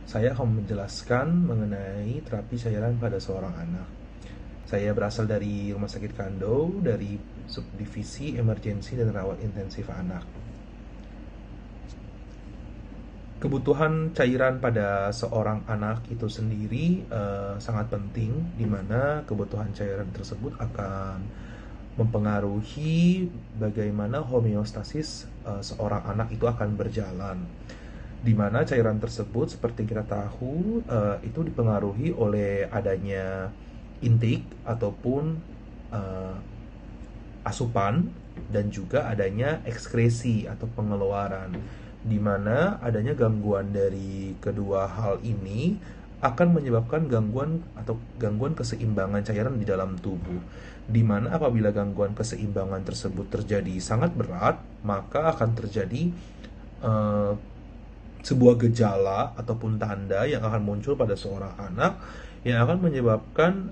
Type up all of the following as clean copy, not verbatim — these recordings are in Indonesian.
Saya akan menjelaskan mengenai terapi cairan pada seorang anak. Saya berasal dari Rumah Sakit Kando, dari Subdivisi Emergensi dan Rawat Intensif Anak. Kebutuhan cairan pada seorang anak itu sendiri sangat penting, di mana kebutuhan cairan tersebut akan mempengaruhi bagaimana homeostasis seorang anak itu akan berjalan, di mana cairan tersebut seperti kita tahu itu dipengaruhi oleh adanya intake ataupun uh, asupan, dan juga adanya ekskresi atau pengeluaran, di mana adanya gangguan dari kedua hal ini akan menyebabkan gangguan keseimbangan cairan di dalam tubuh, di mana apabila gangguan keseimbangan tersebut terjadi sangat berat, maka akan terjadi uh, sebuah gejala ataupun tanda yang akan muncul pada seorang anak yang akan menyebabkan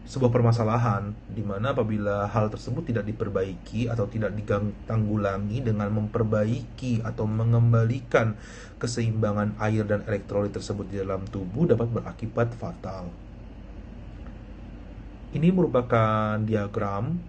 sebuah permasalahan, di mana apabila hal tersebut tidak diperbaiki atau tidak ditanggulangi dengan memperbaiki atau mengembalikan keseimbangan air dan elektrolit tersebut di dalam tubuh, dapat berakibat fatal. Ini merupakan diagram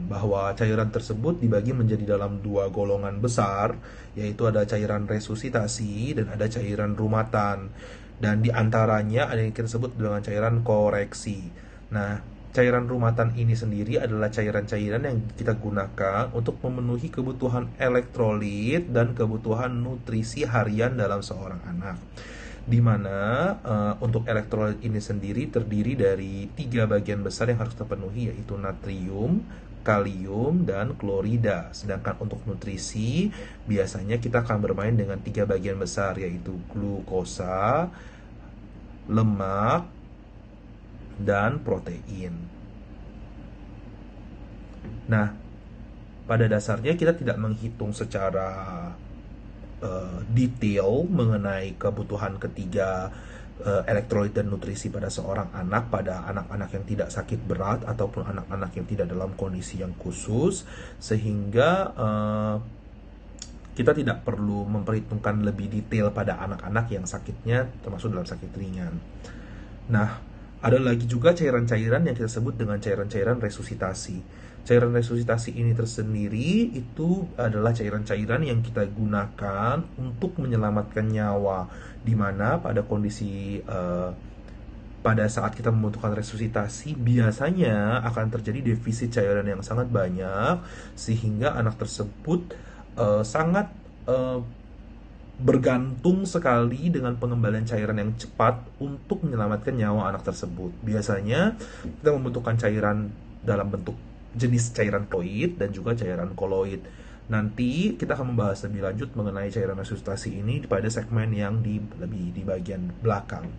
bahwa cairan tersebut dibagi menjadi dalam dua golongan besar, yaitu ada cairan resusitasi dan ada cairan rumatan. Dan diantaranya ada yang kita sebut dengan cairan koreksi. Nah, cairan rumatan ini sendiri adalah cairan-cairan yang kita gunakan untuk memenuhi kebutuhan elektrolit dan kebutuhan nutrisi harian dalam seorang anak, di mana untuk elektrolit ini sendiri terdiri dari tiga bagian besar yang harus terpenuhi, yaitu natrium, kalium, dan klorida. Sedangkan untuk nutrisi, biasanya kita akan bermain dengan tiga bagian besar, yaitu glukosa, lemak, dan protein. Nah, pada dasarnya kita tidak menghitung secara detail mengenai kebutuhan ketiga elektrolit dan nutrisi pada seorang anak, pada anak-anak yang tidak sakit berat ataupun anak-anak yang tidak dalam kondisi yang khusus, sehingga kita tidak perlu memperhitungkan lebih detail pada anak-anak yang sakitnya termasuk dalam sakit ringan. Nah, ada lagi juga cairan-cairan yang kita sebut dengan cairan-cairan resusitasi. Cairan resusitasi ini tersendiri itu adalah cairan-cairan yang kita gunakan untuk menyelamatkan nyawa, di mana pada kondisi pada saat kita membutuhkan resusitasi, biasanya akan terjadi defisit cairan yang sangat banyak, sehingga anak tersebut sangat uh, bergantung sekali dengan pengembalian cairan yang cepat untuk menyelamatkan nyawa anak tersebut. Biasanya kita membutuhkan cairan dalam bentuk jenis cairan fluid dan juga cairan koloid. Nanti kita akan membahas lebih lanjut mengenai cairan resusitasi ini pada segmen yang lebih di bagian belakang.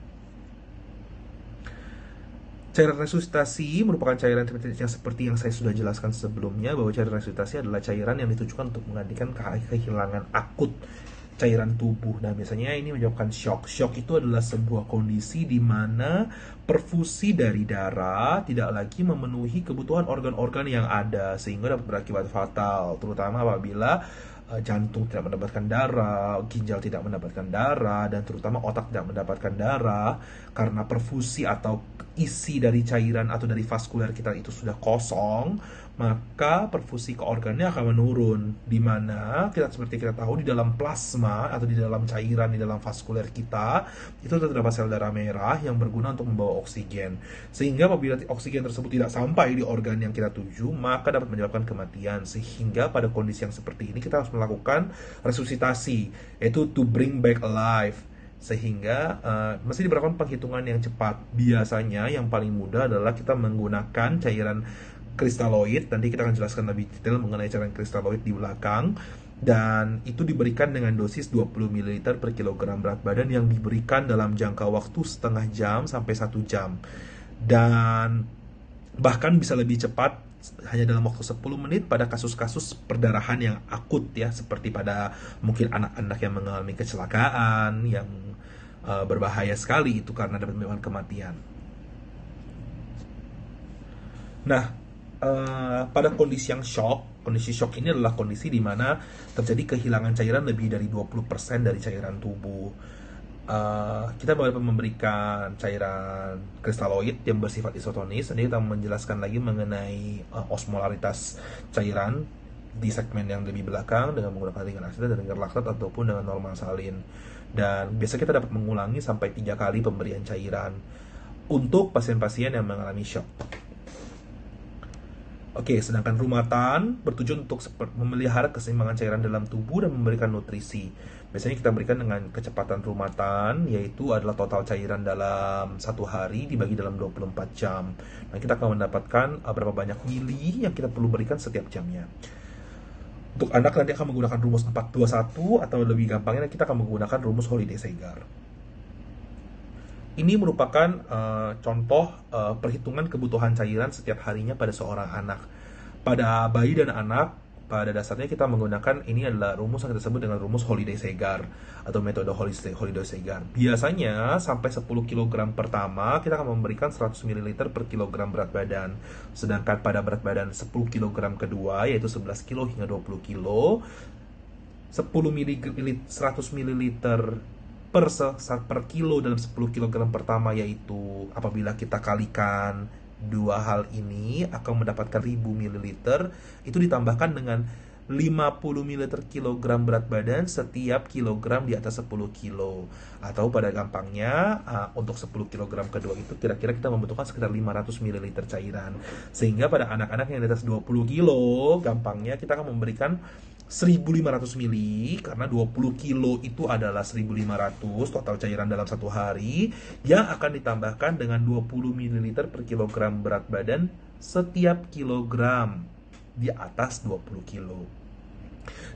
Cairan resusitasi merupakan cairan yang seperti yang saya sudah jelaskan sebelumnya, bahwa cairan resusitasi adalah cairan yang ditujukan untuk menggantikan kehilangan akut cairan tubuh. Nah, biasanya ini menyebabkan shock. Shock itu adalah sebuah kondisi di mana perfusi dari darah tidak lagi memenuhi kebutuhan organ-organ yang ada, sehingga dapat berakibat fatal, terutama apabila jantung tidak mendapatkan darah, ginjal tidak mendapatkan darah, dan terutama otak tidak mendapatkan darah, karena perfusi atau isi dari cairan atau dari vaskuler kita itu sudah kosong, maka perfusi ke organnya akan menurun, di mana seperti kita tahu, di dalam plasma atau di dalam cairan di dalam vaskuler kita itu terdapat sel darah merah yang berguna untuk membawa oksigen, sehingga apabila oksigen tersebut tidak sampai di organ yang kita tuju, maka dapat menyebabkan kematian. Sehingga pada kondisi yang seperti ini kita harus melakukan resusitasi, yaitu to bring back alive, sehingga mesti diberlakukan penghitungan yang cepat. Biasanya yang paling mudah adalah kita menggunakan cairan kristaloid. Nanti kita akan jelaskan lebih detail mengenai cairan kristaloid di belakang, dan itu diberikan dengan dosis 20 ml per kilogram berat badan yang diberikan dalam jangka waktu setengah jam sampai 1 jam, dan bahkan bisa lebih cepat hanya dalam waktu 10 menit pada kasus-kasus perdarahan yang akut, ya, seperti pada mungkin anak-anak yang mengalami kecelakaan yang berbahaya sekali, itu karena dapat menyebabkan kematian. Nah, pada kondisi yang shock, kondisi shock ini adalah kondisi di mana terjadi kehilangan cairan lebih dari 20% dari cairan tubuh. Kita bakal memberikan cairan kristaloid yang bersifat isotonis. Nanti kita menjelaskan lagi mengenai osmolaritas cairan di segmen yang lebih belakang dengan menggunakan ringan asetat dan ringan laktat ataupun dengan normal salin. Dan biasa kita dapat mengulangi sampai 3 kali pemberian cairan untuk pasien-pasien yang mengalami shock. Oke, sedangkan rumatan bertujuan untuk memelihara keseimbangan cairan dalam tubuh dan memberikan nutrisi. Biasanya kita berikan dengan kecepatan rumatan, yaitu adalah total cairan dalam 1 hari dibagi dalam 24 jam. Nah, kita akan mendapatkan berapa banyak mili yang kita perlu berikan setiap jamnya. Untuk anak nanti akan menggunakan rumus 421 atau lebih gampangnya kita akan menggunakan rumus Holiday-Segar. Ini merupakan contoh perhitungan kebutuhan cairan setiap harinya pada seorang anak. Pada bayi dan anak, pada dasarnya kita menggunakan ini adalah rumus yang kita sebut dengan rumus Holiday-Segar atau metode Holiday-Segar. Biasanya sampai 10 kg pertama kita akan memberikan 100 ml per kilogram berat badan. Sedangkan pada berat badan 10 kg kedua yaitu 11 kg hingga 20 kg, 10 ml 100 ml per kilo dalam 10 kg pertama, yaitu apabila kita kalikan dua hal ini akan mendapatkan 1000 ml, itu ditambahkan dengan 50 ml per kilogram berat badan setiap kilogram di atas 10 kilo. Atau pada gampangnya untuk 10 kg kedua itu kira-kira kita membutuhkan sekitar 500 ml cairan. Sehingga pada anak-anak yang di atas 20 kilo, gampangnya kita akan memberikan 1500 mili, karena 20 kilo itu adalah 1500 total cairan dalam 1 hari, yang akan ditambahkan dengan 20 ml per kilogram berat badan setiap kilogram di atas 20 kilo.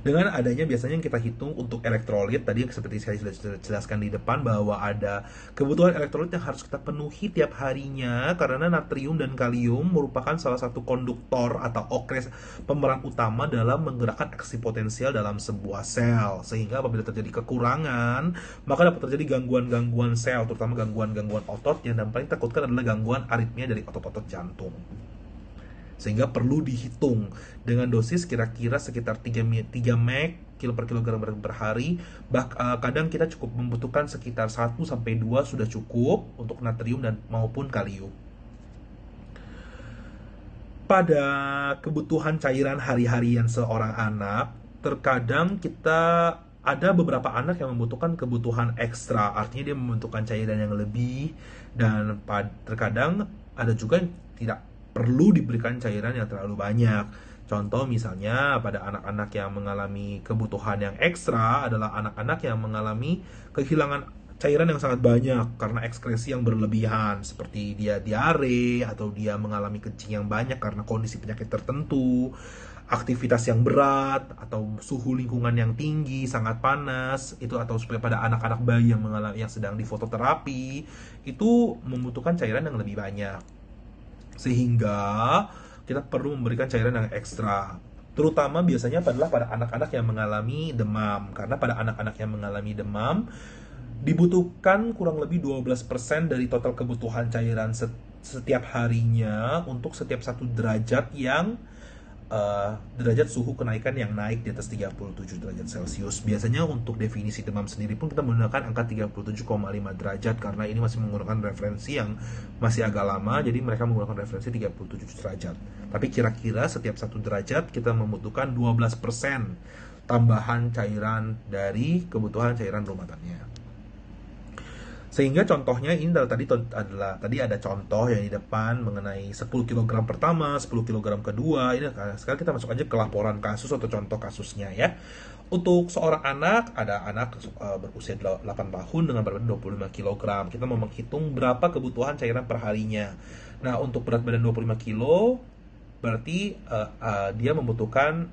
Dengan adanya biasanya yang kita hitung untuk elektrolit, tadi seperti saya sudah jelaskan di depan bahwa ada kebutuhan elektrolit yang harus kita penuhi tiap harinya, karena natrium dan kalium merupakan salah satu konduktor atau okres pemeran utama dalam menggerakkan aksi potensial dalam sebuah sel. Sehingga apabila terjadi kekurangan, maka dapat terjadi gangguan-gangguan sel, terutama gangguan-gangguan otot, yang paling takutkan adalah gangguan aritmia dari otot-otot jantung. Sehingga perlu dihitung dengan dosis kira-kira sekitar 3 mg per kilogram per hari. Kadang kita cukup membutuhkan sekitar 1-2 sudah cukup untuk natrium dan maupun kalium. Pada kebutuhan cairan hari-harian seorang anak, terkadang kita ada beberapa anak yang membutuhkan kebutuhan ekstra, artinya dia membutuhkan cairan yang lebih, dan terkadang ada juga yang tidak perlu diberikan cairan yang terlalu banyak. Contoh misalnya pada anak-anak yang mengalami kebutuhan yang ekstra adalah anak-anak yang mengalami kehilangan cairan yang sangat banyak karena ekskresi yang berlebihan, seperti dia diare atau dia mengalami kencing yang banyak karena kondisi penyakit tertentu, aktivitas yang berat, atau suhu lingkungan yang tinggi, sangat panas, itu, atau pada anak-anak bayi yang sedang di fototerapi, itu membutuhkan cairan yang lebih banyak. Sehingga kita perlu memberikan cairan yang ekstra, terutama biasanya adalah pada anak-anak yang mengalami demam, karena pada anak-anak yang mengalami demam dibutuhkan kurang lebih 12% dari total kebutuhan cairan setiap harinya untuk setiap 1 derajat yang derajat suhu kenaikan yang naik di atas 37 derajat Celcius. Biasanya untuk definisi demam sendiri pun kita menggunakan angka 37,5 derajat, karena ini masih menggunakan referensi yang masih agak lama, jadi mereka menggunakan referensi 37 derajat. Tapi kira-kira setiap 1 derajat kita membutuhkan 12% tambahan cairan dari kebutuhan cairan rumatannya. Sehingga contohnya ini tadi ada contoh yang di depan mengenai 10 kg pertama, 10 kg kedua. Ini sekarang kita masuk aja ke laporan kasus atau contoh kasusnya ya. Untuk seorang anak, ada anak berusia 8 tahun dengan berat badan 25 kg. Kita mau menghitung berapa kebutuhan cairan per harinya. Nah, untuk berat badan 25 kg berarti dia membutuhkan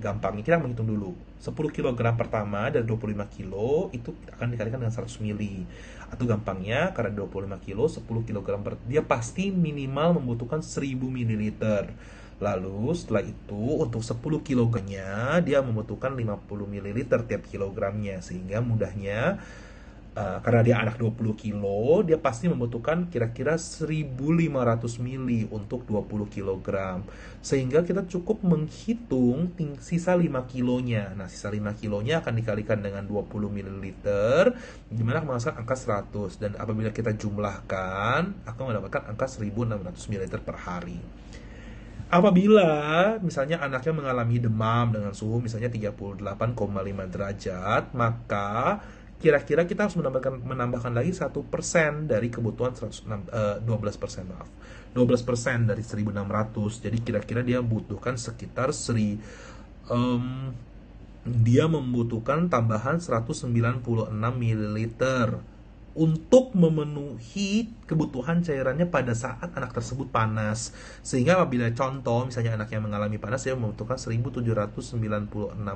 gampangnya kita menghitung dulu 10 kg pertama dari 25 kg itu akan dikalikan dengan 100 mili, atau gampangnya karena 25 kg 10 kg dia pasti minimal membutuhkan 1000 ml. Lalu setelah itu untuk 10 kg-nya dia membutuhkan 50 ml tiap kilogramnya, sehingga mudahnya Karena dia anak 20 kilo, dia pasti membutuhkan kira-kira 1.500 mili untuk 20 kilogram. Sehingga kita cukup menghitung sisa 5 kilonya. Nah, sisa 5 kilonya akan dikalikan dengan 20 mililiter, dimana menghasilkan angka 100. Dan apabila kita jumlahkan, akan mendapatkan angka 1.600 mililiter per hari. Apabila misalnya anaknya mengalami demam dengan suhu misalnya 38,5 derajat, maka kira-kira kita harus menambahkan lagi 1% dari kebutuhan 12%, maaf. 12% dari 1.600. Jadi kira-kira dia membutuhkan sekitar dia membutuhkan tambahan 196 ml untuk memenuhi kebutuhan cairannya pada saat anak tersebut panas. Sehingga apabila contoh misalnya anaknya mengalami panas, dia membutuhkan 1.796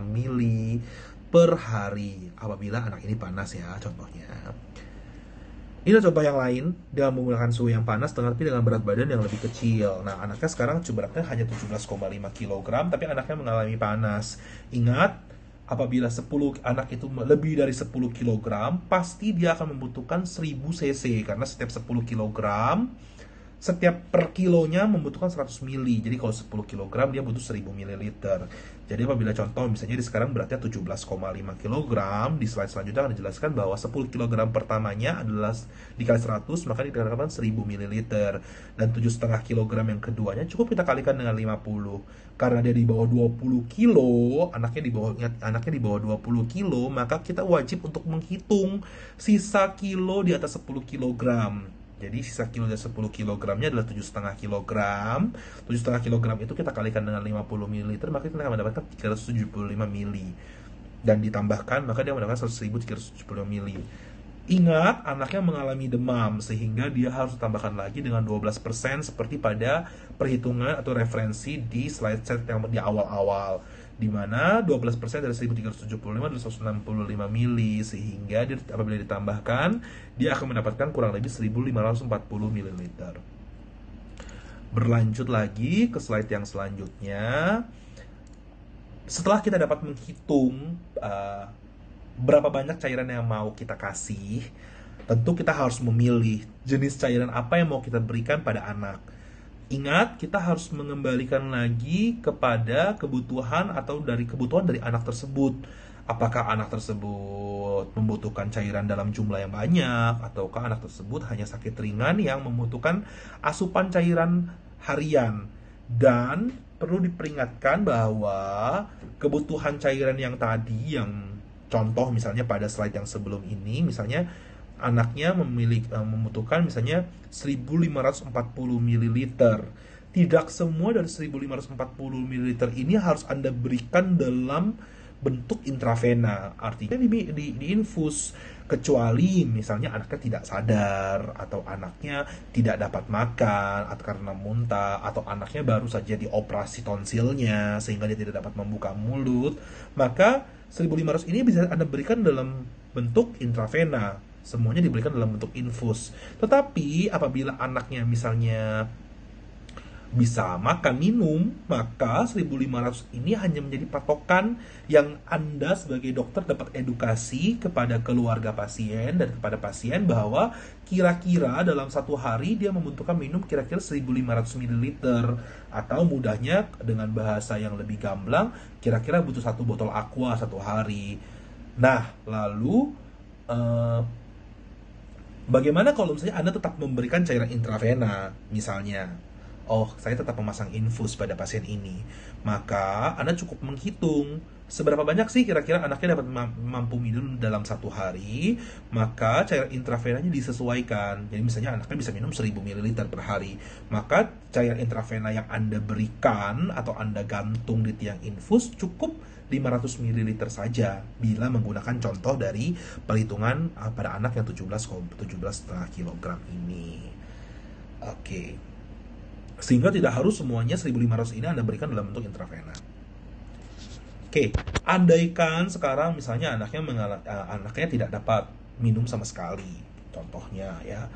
mili per hari apabila anak ini panas ya, contohnya. Ini contoh yang lain, dia menggunakan suhu yang panas tapi dengan berat badan yang lebih kecil. Nah, anaknya sekarang beratnya hanya 17,5 kg, tapi anaknya mengalami panas. Ingat, apabila 10 anak itu lebih dari 10 kg, pasti dia akan membutuhkan 1000 cc, karena setiap 10 kg, setiap per kilonya membutuhkan 100 mili. Jadi kalau 10 kg dia butuh 1000 ml. Jadi apabila contoh misalnya di sekarang beratnya 17,5 kg, di slide selanjutnya akan dijelaskan bahwa 10 kg pertamanya adalah dikali 100, maka dikalikan 1000 ml. Dan 7,5 kg yang keduanya cukup kita kalikan dengan 50. Karena dia di bawah 20 kilo, anaknya di bawah 20 kilo, maka kita wajib untuk menghitung sisa kilo di atas 10 kg. Jadi sisa kilo dari 10 kilogramnya adalah 7,5 kilogram. 7,5 kilogram itu kita kalikan dengan 50 ml, maka kita akan mendapatkan 375 mili. Dan ditambahkan, maka dia mendapatkan 1.375 mili. Ingat, anaknya mengalami demam, sehingga dia harus ditambahkan lagi dengan 12% seperti pada perhitungan atau referensi di slide set yang di awal-awal, di mana 12% dari 1.375 adalah 165 mili, sehingga apabila ditambahkan, dia akan mendapatkan kurang lebih 1.540 ml. Berlanjut lagi ke slide yang selanjutnya. Setelah kita dapat menghitung berapa banyak cairan yang mau kita kasih, tentu kita harus memilih jenis cairan apa yang mau kita berikan pada anak. Ingat, kita harus mengembalikan lagi kepada kebutuhan atau dari kebutuhan dari anak tersebut. Apakah anak tersebut membutuhkan cairan dalam jumlah yang banyak, ataukah anak tersebut hanya sakit ringan yang membutuhkan asupan cairan harian. Dan perlu diperingatkan bahwa kebutuhan cairan yang tadi, yang contoh misalnya pada slide yang sebelum ini, misalnya anaknya membutuhkan misalnya 1.540 ml. Tidak semua dari 1.540 ml ini harus Anda berikan dalam bentuk intravena, artinya di infus, kecuali misalnya anaknya tidak sadar, atau anaknya tidak dapat makan atau karena muntah, atau anaknya baru saja dioperasi tonsilnya sehingga dia tidak dapat membuka mulut, maka 1.500 ini bisa Anda berikan dalam bentuk intravena. Semuanya diberikan dalam bentuk infus. Tetapi apabila anaknya misalnya bisa makan minum, maka 1.500 ini hanya menjadi patokan yang Anda sebagai dokter dapat edukasi kepada keluarga pasien dan kepada pasien bahwa kira-kira dalam satu hari dia membutuhkan minum kira-kira 1.500 ml, atau mudahnya dengan bahasa yang lebih gamblang, kira-kira butuh 1 botol aqua satu hari. Nah, lalu bagaimana kalau misalnya Anda tetap memberikan cairan intravena misalnya? Oh, saya tetap memasang infus pada pasien ini. Maka Anda cukup menghitung seberapa banyak sih kira-kira anaknya dapat mampu minum dalam satu hari. Maka cairan intravenanya disesuaikan. Jadi misalnya anaknya bisa minum 1.000 ml per hari, maka cairan intravena yang Anda berikan atau Anda gantung di tiang infus cukup 500 ml saja, bila menggunakan contoh dari perhitungan pada anak yang 17,5 kg ini. Oke. Sehingga tidak harus semuanya 1.500 ini Anda berikan dalam bentuk intravena. Oke, andaikan sekarang misalnya anaknya tidak dapat minum sama sekali, contohnya ya,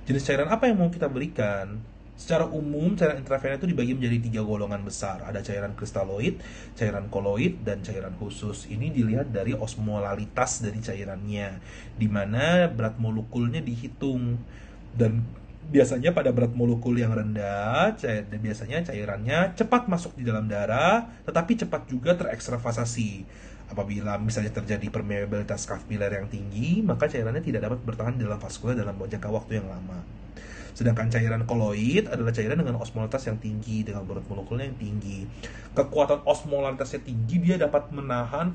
jenis cairan apa yang mau kita berikan? Secara umum, cairan intravena itu dibagi menjadi 3 golongan besar. Ada cairan kristaloid, cairan koloid, dan cairan khusus. Ini dilihat dari osmolalitas dari cairannya, di mana berat molekulnya dihitung. Dan biasanya pada berat molekul yang rendah, biasanya cairannya cepat masuk di dalam darah, tetapi cepat juga terekstravasasi. Apabila misalnya terjadi permeabilitas kapiler yang tinggi, maka cairannya tidak dapat bertahan di dalam vaskular dalam jangka waktu yang lama. Sedangkan cairan koloid adalah cairan dengan osmolaritas yang tinggi, dengan berat molekulnya yang tinggi. Kekuatan osmolaritasnya tinggi, dia dapat menahan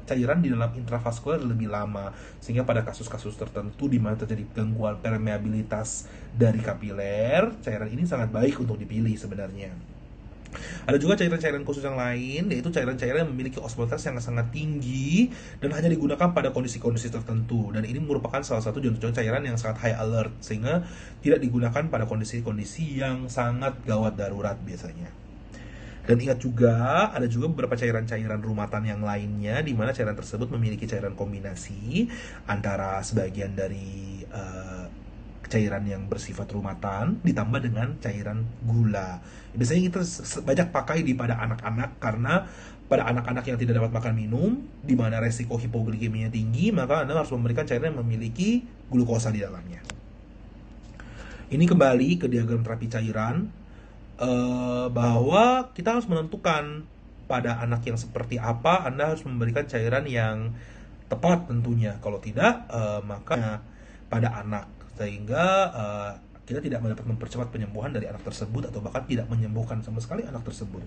cairan di dalam intravaskular lebih lama. Sehingga pada kasus-kasus tertentu di mana terjadi gangguan permeabilitas dari kapiler, cairan ini sangat baik untuk dipilih sebenarnya. Ada juga cairan-cairan khusus yang lain, yaitu cairan-cairan yang memiliki osmolaritas yang sangat tinggi dan hanya digunakan pada kondisi-kondisi tertentu. Dan ini merupakan salah satu contoh cairan yang sangat high alert, sehingga tidak digunakan pada kondisi-kondisi yang sangat gawat darurat biasanya. Dan ingat juga, ada juga beberapa cairan-cairan rumatan yang lainnya, di mana cairan tersebut memiliki cairan kombinasi antara sebagian dari cairan yang bersifat rumatan ditambah dengan cairan gula. Biasanya kita banyak pakai pada anak-anak, karena pada anak-anak yang tidak dapat makan minum, di mana resiko hipoglikemianya tinggi, maka Anda harus memberikan cairan yang memiliki glukosa di dalamnya. Ini kembali ke diagram terapi cairan, bahwa kita harus menentukan pada anak yang seperti apa Anda harus memberikan cairan yang tepat tentunya. Kalau tidak, maka pada anak, sehingga kita tidak dapat mempercepat penyembuhan dari anak tersebut, atau bahkan tidak menyembuhkan sama sekali anak tersebut.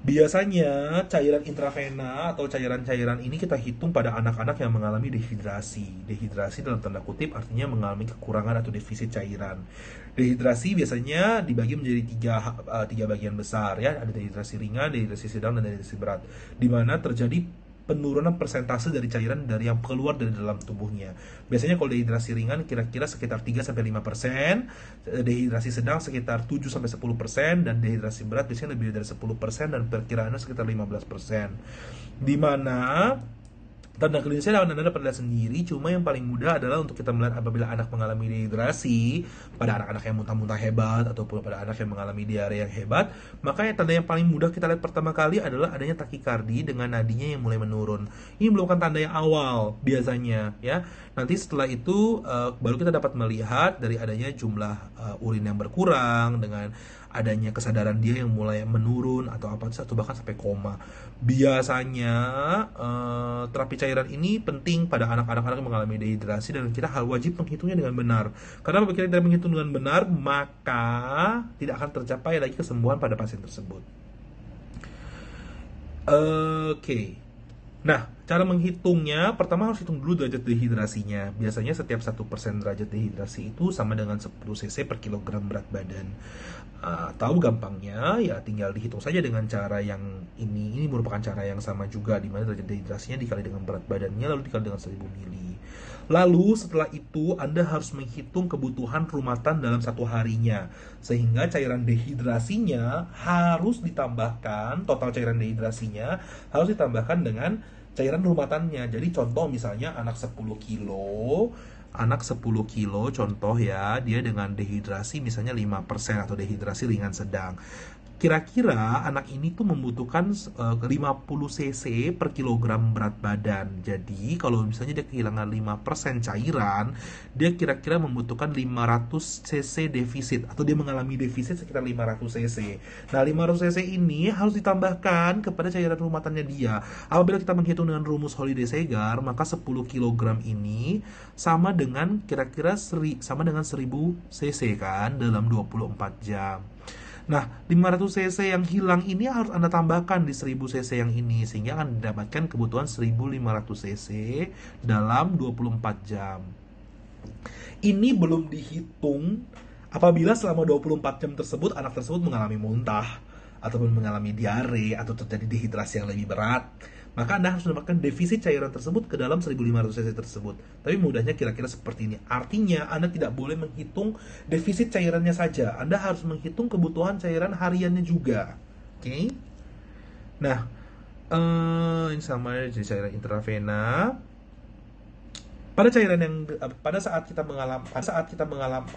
Biasanya cairan intravena atau cairan-cairan ini kita hitung pada anak-anak yang mengalami dehidrasi. Dehidrasi dalam tanda kutip artinya mengalami kekurangan atau defisit cairan. Dehidrasi biasanya dibagi menjadi tiga bagian besar, ya. Ada dehidrasi ringan, dehidrasi sedang, dan dehidrasi berat, di mana terjadi penurunan persentase dari cairan dari yang keluar dari dalam tubuhnya. Biasanya kalau dehidrasi ringan kira-kira sekitar 3-5%, dehidrasi sedang sekitar 7-10%, dan dehidrasi berat biasanya lebih dari 10%, dan perkiraannya sekitar 15%. Di mana tanda klinisnya Anda dapat lihat sendiri, cuma yang paling mudah adalah untuk kita melihat apabila anak mengalami dehidrasi, pada anak-anak yang muntah-muntah hebat, ataupun pada anak yang mengalami diare yang hebat. Makanya tanda yang paling mudah kita lihat pertama kali adalah adanya takikardi dengan nadinya yang mulai menurun. Ini merupakan tanda yang awal biasanya, ya. Nanti setelah itu baru kita dapat melihat dari adanya jumlah urin yang berkurang, dengan adanya kesadaran dia yang mulai menurun, atau bahkan sampai koma. Biasanya terapi cairan ini penting pada anak-anak yang mengalami dehidrasi, dan kita wajib menghitungnya dengan benar. Karena apabila kita tidak menghitung dengan benar, maka tidak akan tercapai lagi kesembuhan pada pasien tersebut. Oke. Nah, cara menghitungnya, pertama harus hitung dulu derajat dehidrasinya. Biasanya setiap 1% derajat dehidrasi itu sama dengan 10 cc per kilogram berat badan. Tahu gampangnya, ya tinggal dihitung saja dengan cara yang ini. Ini merupakan cara yang sama juga, di mana derajat dehidrasinya dikali dengan berat badannya, lalu dikali dengan 1000 mili. Lalu setelah itu Anda harus menghitung kebutuhan rumatan dalam satu harinya, sehingga cairan dehidrasinya harus ditambahkan, total cairan dehidrasinya harus ditambahkan dengan cairan rumatannya. Jadi contoh misalnya anak 10 kilo contoh, ya, dia dengan dehidrasi misalnya 5% atau dehidrasi ringan sedang. Kira-kira anak ini tuh membutuhkan 50 cc per kilogram berat badan. Jadi kalau misalnya dia kehilangan 5% cairan, dia kira-kira membutuhkan 500 cc defisit, atau dia mengalami defisit sekitar 500 cc. Nah, 500 cc ini harus ditambahkan kepada cairan rumatannya dia. Apabila kita menghitung dengan rumus Holliday-Segar, maka 10 kg ini sama dengan kira-kira sama dengan 1000 cc kan dalam 24 jam. Nah, 500 cc yang hilang ini harus Anda tambahkan di 1000 cc yang ini, sehingga akan mendapatkan kebutuhan 1500 cc dalam 24 jam. Ini belum dihitung apabila selama 24 jam tersebut anak tersebut mengalami muntah, ataupun mengalami diare, atau terjadi dehidrasi yang lebih berat. Maka Anda harus mendapatkan defisit cairan tersebut ke dalam 1500 cc tersebut. Tapi mudahnya kira-kira seperti ini. Artinya Anda tidak boleh menghitung defisit cairannya saja. Anda harus menghitung kebutuhan cairan hariannya juga. Oke? Nah, ini sama jadi cairan intravena. pada cairan yang pada saat kita mengalami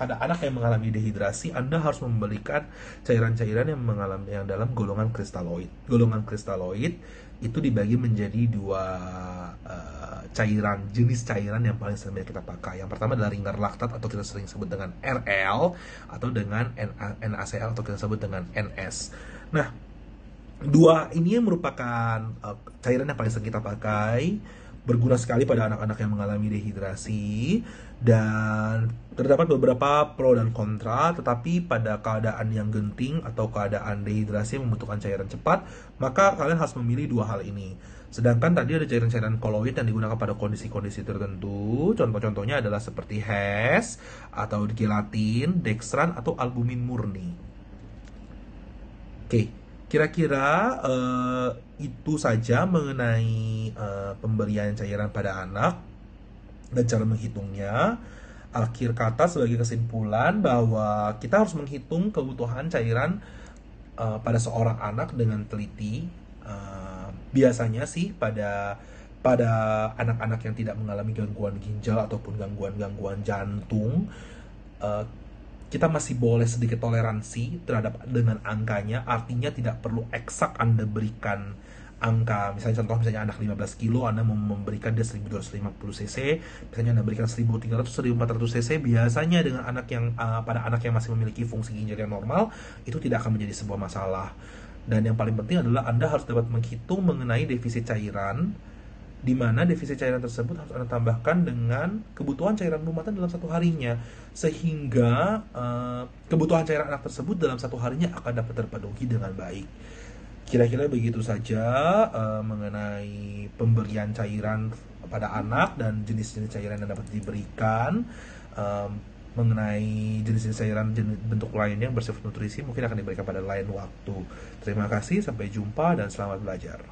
pada anak yang mengalami dehidrasi, Anda harus memberikan cairan-cairan yang dalam golongan kristaloid. Golongan kristaloid itu dibagi menjadi dua jenis cairan yang paling sering kita pakai. Yang pertama adalah ringer laktat atau kita sering sebut dengan RL, atau dengan NaCl atau kita sebut dengan NS. Nah, dua ini merupakan cairan yang paling sering kita pakai, berguna sekali pada anak-anak yang mengalami dehidrasi, dan terdapat beberapa pro dan kontra. Tetapi pada keadaan yang genting atau keadaan dehidrasi yang membutuhkan cairan cepat, maka kalian harus memilih dua hal ini. Sedangkan tadi ada cairan-cairan koloid yang digunakan pada kondisi-kondisi tertentu. Contoh-contohnya adalah seperti HES atau gelatin, dextran, atau albumin murni. Oke, kira-kira itu saja mengenai pemberian cairan pada anak dan cara menghitungnya. Akhir kata, sebagai kesimpulan, bahwa kita harus menghitung kebutuhan cairan pada seorang anak dengan teliti. Biasanya sih pada anak-anak yang tidak mengalami gangguan ginjal ataupun gangguan jantung, kita masih boleh sedikit toleransi terhadap dengan angkanya. Artinya tidak perlu eksak Anda berikan angka. Misalnya anak 15 kilo, Anda memberikan dia 1250 cc, misalnya Anda berikan 1300, 1400 cc. Biasanya dengan pada anak yang masih memiliki fungsi ginjal yang normal, itu tidak akan menjadi sebuah masalah. Dan yang paling penting adalah Anda harus dapat menghitung mengenai defisit cairan, di mana defisit cairan tersebut harus Anda tambahkan dengan kebutuhan cairan rumah tangga dalam satu harinya, sehingga kebutuhan cairan anak tersebut dalam satu harinya akan dapat terpenuhi dengan baik. Kira-kira begitu saja mengenai pemberian cairan pada anak dan jenis-jenis cairan yang dapat diberikan. Mengenai jenis-jenis cairan bentuk lainnya yang bersifat nutrisi mungkin akan diberikan pada lain waktu. Terima kasih, sampai jumpa, dan selamat belajar.